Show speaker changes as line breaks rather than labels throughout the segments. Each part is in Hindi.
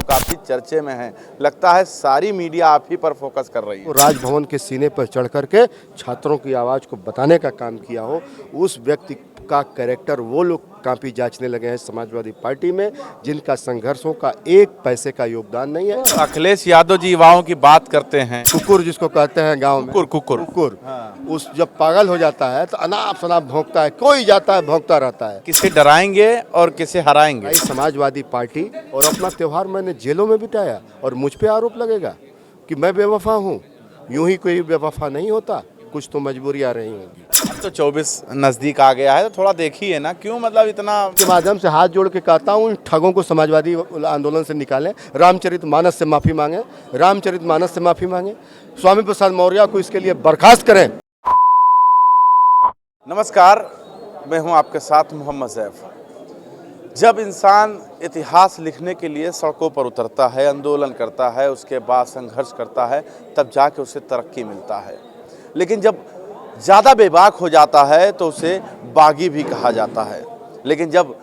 काफ़ी चर्चे में हैं। लगता है सारी मीडिया आप ही पर फोकस कर रही है।
राजभवन के सीने पर चढ़ करके छात्रों की आवाज़ को बताने का काम किया हो, उस व्यक्ति का कैरेक्टर वो लोग काफ़ी जांचने लगे हैं समाजवादी पार्टी में, जिनका संघर्षों का एक पैसे का योगदान नहीं है।
अखिलेश यादव जी युवाओं की बात करते हैं।
कुकुर जिसको कहते हैं गांव में,
कुकुर
उस जब पागल हो जाता है तो अनाप शनाप भौंकता है, कोई जाता है भौंकता रहता है।
किसे डराएंगे और किसे हराएंगे।
भाई समाजवादी पार्टी और अपना त्यौहार मैंने जेलों में बिताया और मुझ पे आरोप लगेगा कि मैं बेवफा हूँ। यूं ही कोई बेवफा नहीं होता, कुछ तो मजबूरियाँ रही होंगी।
अब तो 24 नजदीक आ गया है, तो थोड़ा देखिए ना, क्यों मतलब इतना।
के माध्यम से हाथ जोड़ के कहता हूँ, इन ठगों को समाजवादी आंदोलन से निकालें, रामचरितमानस से माफ़ी मांगे, रामचरितमानस से माफ़ी मांगे, स्वामी प्रसाद मौर्य को इसके लिए बर्खास्त करें।
नमस्कार, मैं हूं आपके साथ मोहम्मद सैफ। जब इंसान इतिहास लिखने के लिए सड़कों पर उतरता है, आंदोलन करता है, उसके बाद संघर्ष करता है, तब जाके उसे तरक्की मिलता है। लेकिन जब ज़्यादा बेबाक हो जाता है तो उसे बागी भी कहा जाता है। लेकिन जब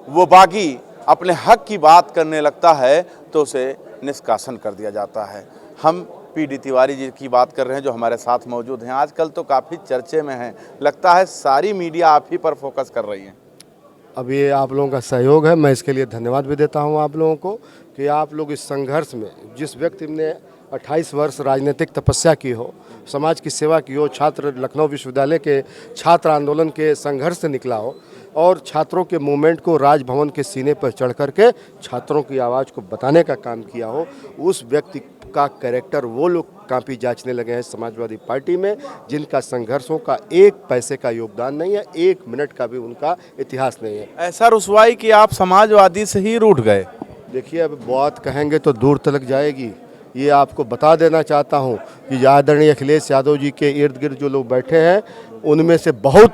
वो बागी अपने हक की बात करने लगता है तो उसे निष्कासन कर दिया जाता है। हम पीडी तिवारी जी की बात कर रहे हैं, जो हमारे साथ मौजूद हैं। आजकल तो काफ़ी चर्चे में हैं। लगता है सारी मीडिया आप ही पर फोकस कर रही है।
अब ये आप लोगों का सहयोग है, मैं इसके लिए धन्यवाद भी देता हूँ आप लोगों को कि आप लोग इस संघर्ष में, जिस व्यक्ति ने 28 वर्ष राजनीतिक तपस्या की हो, समाज की सेवा की हो, छात्र लखनऊ विश्वविद्यालय के छात्र आंदोलन के संघर्ष से निकला हो और छात्रों के मूवमेंट को राजभवन के सीने पर चढ़ करके छात्रों की आवाज़ को बताने का काम किया हो, उस व्यक्ति का कैरेक्टर वो लोग काफ़ी जांचने लगे हैं समाजवादी पार्टी में, जिनका संघर्षों का एक पैसे का योगदान नहीं है, 1 मिनट का भी उनका इतिहास नहीं है।
ऐसा रुसवाई कि आप समाजवादी से ही रूठ गए।
देखिए, अब बात कहेंगे तो दूर तक जाएगी। ये आपको बता देना चाहता हूँ कि आदरणीय अखिलेश यादव जी के इर्द गिर्द जो लोग बैठे हैं, उनमें से बहुत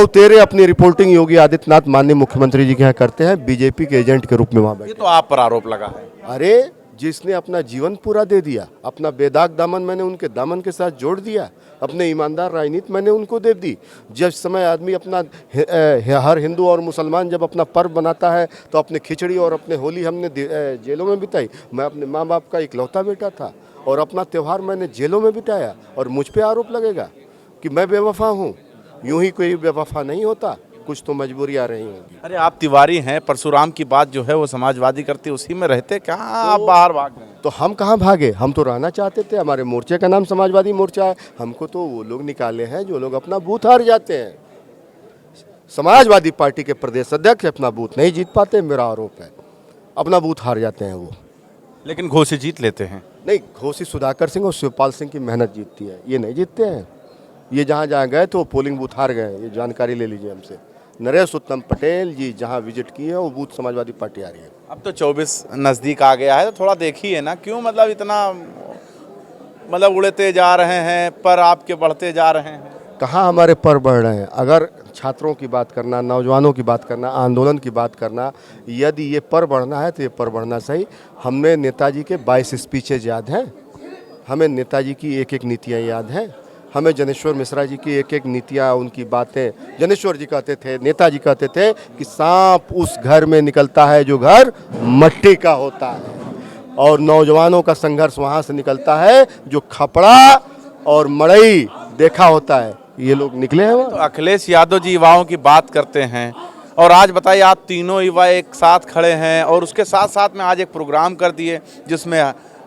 तेरे अपनी रिपोर्टिंग योगी आदित्यनाथ माननीय मुख्यमंत्री जी के यहाँ करते हैं, बीजेपी के एजेंट के रूप में वहाँ बैठे।
ये तो आप पर आरोप लगा है।
अरे, जिसने अपना जीवन पूरा दे दिया, अपना बेदाग दामन मैंने उनके दामन के साथ जोड़ दिया, अपने ईमानदार राजनीति मैंने उनको दे दी। जिस समय आदमी अपना हर हिंदू और मुसलमान जब अपना पर्व बनाता है तो अपने खिचड़ी और अपने होली हमने जेलों में बिताई। मैं अपने माँ बाप का इकलौता बेटा था और अपना त्यौहार मैंने जेलों में बिताया और मुझ पे आरोप लगेगा कि मैं बेवफा हूँ। यूं ही कोई बेवफा नहीं होता, कुछ तो मजबूरियाँ रही होंगी।
अरे, आप तिवारी हैं, परशुराम की बात जो है वो समाजवादी करती, उसी में रहते, कहाँ आप बाहर भाग गए?
तो हम कहाँ भागे, हम तो रहना चाहते थे। हमारे मोर्चे का नाम समाजवादी मोर्चा है। हमको तो वो लोग निकाले हैं जो लोग अपना बूथ हार जाते हैं। समाजवादी पार्टी के प्रदेश अध्यक्ष अपना बूथ नहीं जीत पाते, मेरा आरोप है, अपना बूथ हार जाते हैं वो।
लेकिन घोषित जीत लेते हैं।
नहीं, घोषित सुधाकर सिंह और शिवपाल सिंह की मेहनत जीतती है, ये नहीं जीतते हैं। ये जहाँ गए तो पोलिंग बूथ हार गए, ये जानकारी ले लीजिए हमसे। नरेश उत्तम पटेल जी जहाँ विजिट किए हैं वो बूथ समाजवादी पार्टी आ रही है।
अब तो 24 नज़दीक आ गया है, तो थोड़ा देखिए ना, क्यों मतलब इतना मतलब उड़ते जा रहे हैं, पर आपके बढ़ते जा रहे हैं।
कहाँ हमारे पर बढ़ रहे हैं? अगर छात्रों की बात करना, नौजवानों की बात करना, आंदोलन की बात करना, यदि ये पर बढ़ना है तो ये पर बढ़ना सही। हमें नेताजी के 22 स्पीचेज याद हैं, हमें नेताजी की एक एक नीतियाँ याद हैं, हमें जनेश्वर मिश्रा जी की एक एक नीतियाँ, उनकी बातें। जनेश्वर जी कहते थे, नेताजी कहते थे कि सांप उस घर में निकलता है जो घर मट्टी का होता है, और नौजवानों का संघर्ष वहाँ से निकलता है जो खपड़ा और मड़ई देखा होता है। ये लोग निकले हैं वहाँ।
तो अखिलेश यादव जी युवाओं की बात करते हैं, और आज बताइए, आप तीनों युवा एक साथ खड़े हैं और उसके साथ साथ में आज एक प्रोग्राम कर दिए जिसमें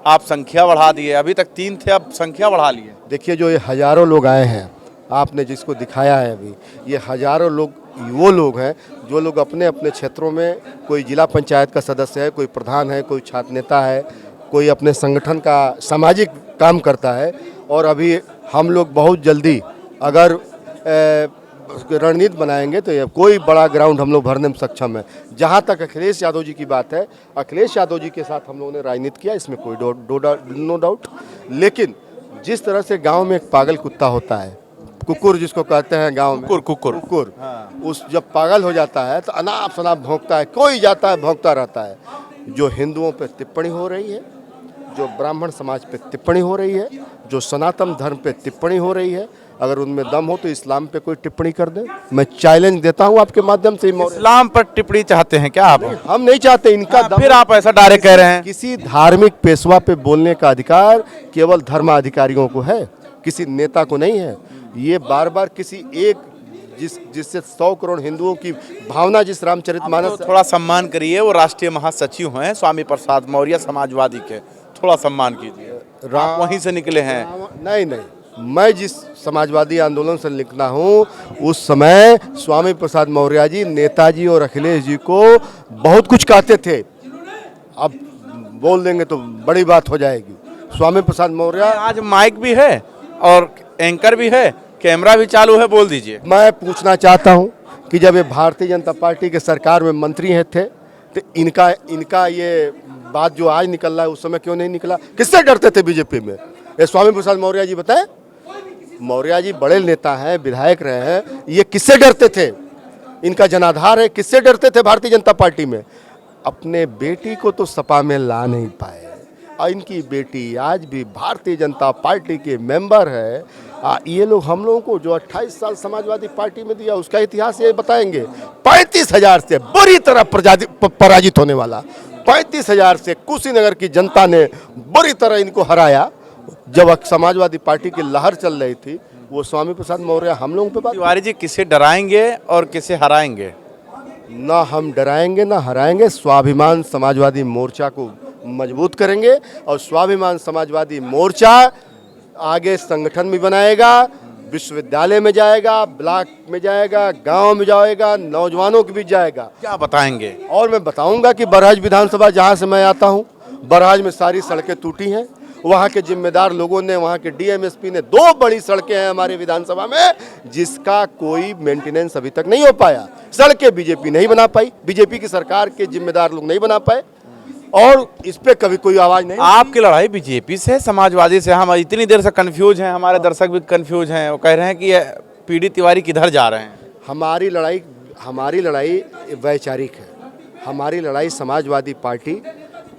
आप संख्या बढ़ा दिए। अभी तक 3 थे, अब संख्या बढ़ा लिए।
देखिए, जो ये हज़ारों लोग आए हैं, आपने जिसको दिखाया है अभी, ये हज़ारों लोग वो लोग हैं जो लोग अपने अपने क्षेत्रों में, कोई जिला पंचायत का सदस्य है, कोई प्रधान है, कोई छात्र नेता है, कोई अपने संगठन का सामाजिक काम करता है। और अभी हम लोग बहुत जल्दी अगर रणनीति बनाएंगे तो ये कोई बड़ा ग्राउंड हम लोग भरने में सक्षम है। जहाँ तक अखिलेश यादव जी की बात है, अखिलेश यादव जी के साथ हम लोगों ने राजनीति किया, इसमें कोई नो डाउट। लेकिन जिस तरह से गांव में एक पागल कुत्ता होता है, कुकुर जिसको कहते हैं गांव में, कुकुर उस जब पागल हो जाता है तो अनाप शनाप भौंकता है, कोई जाता है भौंकता रहता है। जो हिंदुओं पर टिप्पणी हो रही है, जो ब्राह्मण समाज पे टिप्पणी हो रही है, जो सनातन धर्म पे टिप्पणी हो रही है, अगर उनमें दम हो तो इस्लाम पे कोई टिप्पणी कर दे। मैं चैलेंज देता हूं आपके माध्यम से।
इस्लाम पर टिप्पणी चाहते हैं क्या आप?
हम नहीं चाहते, इनका दम।
फिर आप ऐसा डायरेक्ट कह रहे हैं?
किसी धार्मिक पेशवा पे बोलने का अधिकार केवल धर्माधिकारियों को है, किसी नेता को नहीं है। ये बार बार किसी एक जिससे 100 करोड़ हिंदुओं की भावना, जिस रामचरितमानस,
तो थोड़ा सम्मान करिए। वो राष्ट्रीय महासचिव हैं स्वामी प्रसाद मौर्य, समाजवादी के, थोड़ा सम्मान कीजिए। आप वहीं से निकले हैं।
नहीं, मैं जिस समाजवादी आंदोलन से लिखना हूँ, उस समय स्वामी प्रसाद मौर्य जी नेताजी और अखिलेश जी को बहुत कुछ कहते थे। अब बोल देंगे तो बड़ी बात हो जाएगी। स्वामी प्रसाद मौर्य,
आज माइक भी है और एंकर भी है, कैमरा भी चालू है, बोल दीजिए।
मैं पूछना चाहता हूं कि जब ये भारतीय जनता पार्टी के सरकार में मंत्री हैं थे, तो इनका ये बात जो आज निकल रहा है उस समय क्यों नहीं निकला? किससे डरते थे बीजेपी में? ये स्वामी प्रसाद मौर्य जी बताएं। मौर्य जी बड़े नेता हैं, विधायक रहे हैं, ये किससे डरते थे? इनका जनाधार है, किससे डरते थे भारतीय जनता पार्टी में? अपने बेटी को तो सपा में ला नहीं पाए, और इनकी बेटी आज भी भारतीय जनता पार्टी के मेंबर है। ये लोग हम लोगों को जो 28 साल समाजवादी पार्टी में दिया, उसका इतिहास ये बताएंगे। 35,000 से बुरी तरह पराजित होने वाला, 35,000 से कुशीनगर की जनता ने बुरी तरह इनको हराया। जब समाजवादी पार्टी की लहर चल रही थी, वो स्वामी प्रसाद मौर्य हम लोगों पे बात।
तिवारी जी, किसे डराएंगे और किसे हराएंगे?
ना हम डराएंगे ना हराएंगे। स्वाभिमान समाजवादी मोर्चा को मजबूत करेंगे, और स्वाभिमान समाजवादी मोर्चा आगे संगठन भी बनाएगा, विश्वविद्यालय में जाएगा, ब्लॉक में जाएगा, गांव में जाएगा, नौजवानों के बीच जाएगा।
क्या बताएंगे?
और मैं बताऊंगा कि बरहाज विधानसभा जहां से मैं आता हूं, बरहाज में सारी सड़कें टूटी हैं। वहां के जिम्मेदार लोगों ने, वहां के डीएमएसपी ने 2 बड़ी सड़कें हैं हमारे विधानसभा में, जिसका कोई मेंटेनेंस अभी तक नहीं हो पाया। सड़कें बीजेपी नहीं बना पाई, बीजेपी की सरकार के जिम्मेदार लोग नहीं बना पाए, और इस पे कभी कोई आवाज नहीं।
आपकी लड़ाई बीजेपी से, समाजवादी से? हम इतनी देर से कंफ्यूज हैं, हमारे दर्शक भी कंफ्यूज हैं। वो कह रहे हैं कि पीडी तिवारी किधर जा रहे हैं?
हमारी लड़ाई वैचारिक है। हमारी लड़ाई समाजवादी पार्टी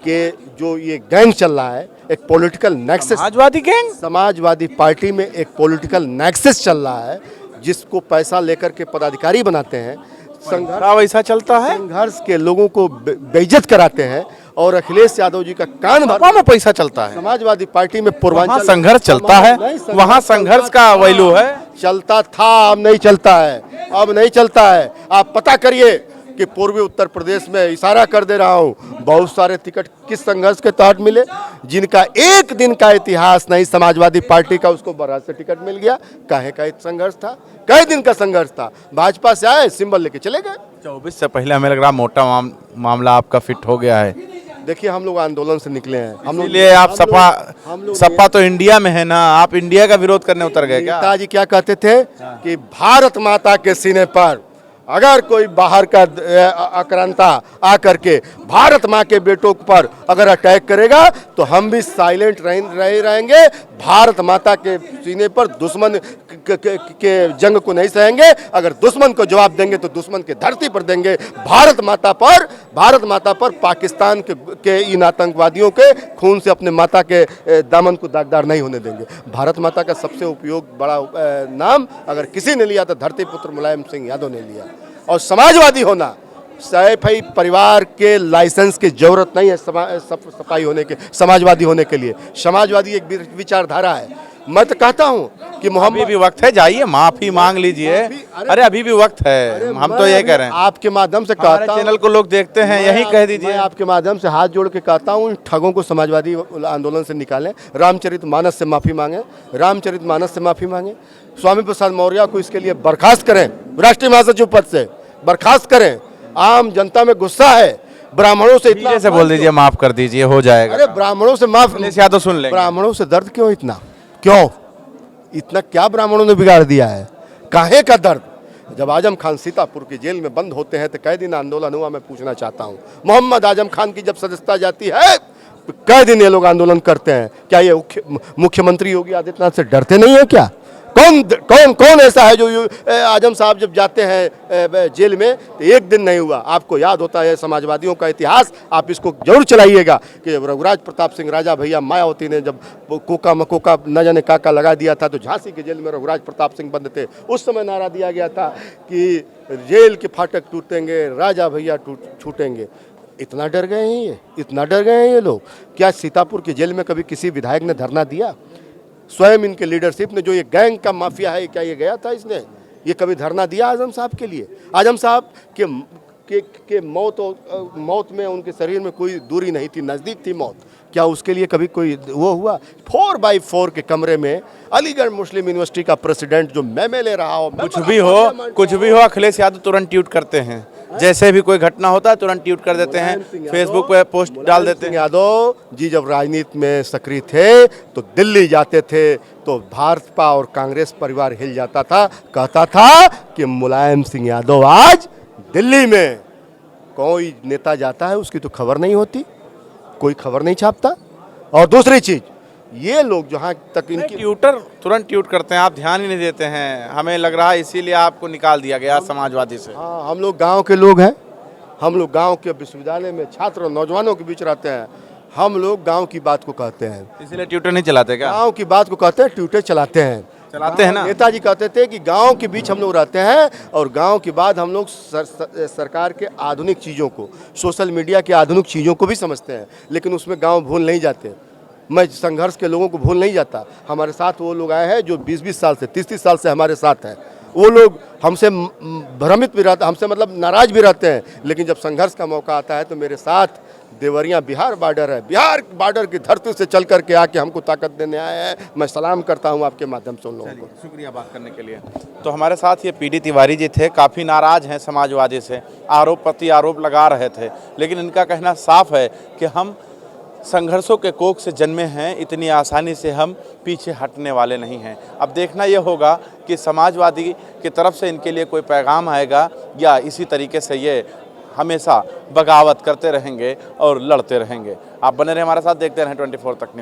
के जो ये गैंग चल रहा है, एक political nexus,
Samajwadi gang,
Samajwadi party में एक पॉलिटिकल नेक्सस चल रहा है, जिसको पैसा लेकर के पदाधिकारी बनाते हैं,
संघर्ष वैसा चलता है,
संघर्ष के लोगों को बेइज्जत कराते हैं, और अखिलेश यादव जी का कान भर
में पैसा चलता है।
समाजवादी पार्टी में पूर्वांचल
संघर्ष चलता है, वहाँ संघर्ष का वैल्यू है।
चलता था, अब नहीं चलता है, अब नहीं चलता है। आप पता करिए कि पूर्वी उत्तर प्रदेश में, इशारा कर दे रहा हूँ, बहुत सारे टिकट किस संघर्ष के तहत मिले। जिनका एक दिन का इतिहास नहीं समाजवादी पार्टी का, उसको बरहाज से टिकट मिल गया। काहे का संघर्ष था? कई दिन का संघर्ष था। भाजपा से आए, सिंबल लेके चले गए।
24 से पहले हमें लग रहा मोटा मामला आपका फिट हो गया है।
देखिए, हम लोग आंदोलन से निकले हैं। हम लोग,
इसलिए आप सपा तो इंडिया में है ना, आप इंडिया का विरोध करने उतर गए क्या?
नेताजी क्या कहते थे कि भारत माता के सीने पर अगर कोई बाहर का आक्रांता आकर के भारत माँ के बेटों पर अगर अटैक करेगा, तो हम भी साइलेंट रहेंगे। भारत माता के सीने पर दुश्मन के जंग को नहीं सहेंगे। अगर दुश्मन को जवाब देंगे तो दुश्मन के धरती पर देंगे। भारत माता पर पाकिस्तान के इन आतंकवादियों के खून से अपने माता के दामन को दागदार नहीं होने देंगे। भारत माता का सबसे उपयोग बड़ा नाम अगर किसी ने लिया तो धरती पुत्र मुलायम सिंह यादव ने लिया। और समाजवादी होना, सैफई परिवार के लाइसेंस की जरूरत नहीं है सफाई होने के, समाजवादी होने के लिए। समाजवादी एक विचारधारा है। मैं तो कहता हूँ कि मोहम्मद,
अभी भी वक्त है, जाइए माफी मांग लीजिए। अरे अभी भी वक्त है, हम तो ये कह रहे हैं।
आपके माध्यम से कहता हूँ,
चैनल को लोग देखते हैं, यही कह दीजिए।
मैं आपके माध्यम से हाथ जोड़ के कहता हूँ, इन ठगों को समाजवादी आंदोलन से निकालें, रामचरितमानस से माफी मांगे, रामचरितमानस से माफी मांगे। स्वामी प्रसाद मौर्य को इसके लिए बर्खास्त करें, राष्ट्रीय महासचिव पद से बर्खास्त करें। आम जनता में गुस्सा है, ब्राह्मणों से इतना
से बोल दीजिए, माफ कर दीजिए, हो जाएगा।
अरे ब्राह्मणों से माफ,
तो सुन लेंगे।
ब्राह्मणों से दर्द क्यों इतना? क्यों इतना क्या ब्राह्मणों ने बिगाड़ दिया है? काहे का दर्द? जब आजम खान सीतापुर की जेल में बंद होते हैं तो कई दिन आंदोलन हुआ? मैं पूछना चाहता हूँ, मोहम्मद आजम खान की जब सदस्यता जाती है कई दिन ये लोग आंदोलन करते हैं। क्या ये मुख्यमंत्री योगी आदित्यनाथ से डरते नहीं है क्या? कौन कौन कौन ऐसा है जो आजम साहब जब जाते हैं जेल में तो एक दिन नहीं हुआ। आपको याद होता है समाजवादियों का इतिहास, आप इसको जरूर चलाइएगा कि रघुराज प्रताप सिंह राजा भैया मायावती ने जब कोका मकोका न जाने काका लगा दिया था तो झांसी के जेल में रघुराज प्रताप सिंह बंद थे। उस समय नारा दिया गया था कि जेल के फाटक टूटेंगे, राजा भैया छूटेंगे। इतना डर गए हैं ये, इतना डर गए हैं ये लोग। क्या सीतापुर की जेल में कभी किसी विधायक ने धरना दिया? स्वयं इनके लीडरशिप ने, जो ये गैंग का माफिया है, क्या ये गया था इसने? ये कभी धरना दिया आजम साहब के लिए? आजम साहब के मौत में उनके शरीर में कोई दूरी नहीं थी, नज़दीक थी मौत। क्या उसके लिए कभी कोई वो हुआ? 4x4 के कमरे में अलीगढ़ मुस्लिम यूनिवर्सिटी का प्रेसिडेंट जो मैं ले रहा हो,
कुछ भी हो, अखिलेश यादव तुरंत ट्वीट करते हैं। जैसे भी कोई घटना होता है तुरंत ट्वीट कर देते हैं, फेसबुक पे पोस्ट डाल देते हैं।
यादव जी जब राजनीति में सक्रिय थे तो दिल्ली जाते थे तो भाजपा और कांग्रेस परिवार हिल जाता था, कहता था कि मुलायम सिंह यादव आज दिल्ली में। कोई नेता जाता है उसकी तो खबर नहीं होती, कोई खबर नहीं छापता। और दूसरी चीज, ये लोग जहाँ तक इनकी
ट्विटर तुरंत ट्वीट करते हैं, आप ध्यान ही नहीं देते हैं। हमें लग रहा है इसीलिए आपको निकाल दिया गया समाजवादी से।
हाँ, हम लोग गांव के लोग हैं, हम लोग गांव के विश्वविद्यालय में छात्र और नौजवानों के बीच रहते हैं। हम लोग गांव की बात को कहते हैं,
इसीलिए ट्विटर नहीं चलाते क्या?
गांव की बात को कहते हैं, ट्विटर चलाते हैं
ना।
नेताजी कहते थे कि गांव के बीच हम लोग रहते हैं और गांव के बाद हम लोग सरकार के आधुनिक चीज़ों को, सोशल मीडिया के आधुनिक चीज़ों को भी समझते हैं, लेकिन उसमें गांव भूल नहीं जाते। मैं संघर्ष के लोगों को भूल नहीं जाता। हमारे साथ वो लोग आए हैं जो 20-20 साल से, 30-30 साल से हमारे साथ हैं। वो लोग हमसे भ्रमित भी रहते, हमसे मतलब नाराज भी रहते हैं, लेकिन जब संघर्ष का मौका आता है तो मेरे साथ देवरिया बिहार बॉर्डर है, बिहार बॉर्डर की धरती से चल करके आके हमको ताकत देने आए हैं। मैं सलाम करता हूं आपके माध्यम से उन लोगों को।
शुक्रिया बात करने के लिए। तो हमारे साथ ये पीडी तिवारी जी थे, काफ़ी नाराज हैं समाजवादी से, आरोप प्रति आरोप लगा रहे थे, लेकिन इनका कहना साफ है कि हम संघर्षों के कोख से जन्मे हैं, इतनी आसानी से हम पीछे हटने वाले नहीं हैं। अब देखना यह होगा कि समाजवादी की तरफ से इनके लिए कोई पैगाम आएगा या इसी तरीके से ये हमेशा बगावत करते रहेंगे और लड़ते रहेंगे। आप बने रहे हमारे साथ, देखते रहें 24 तक न्यूज़।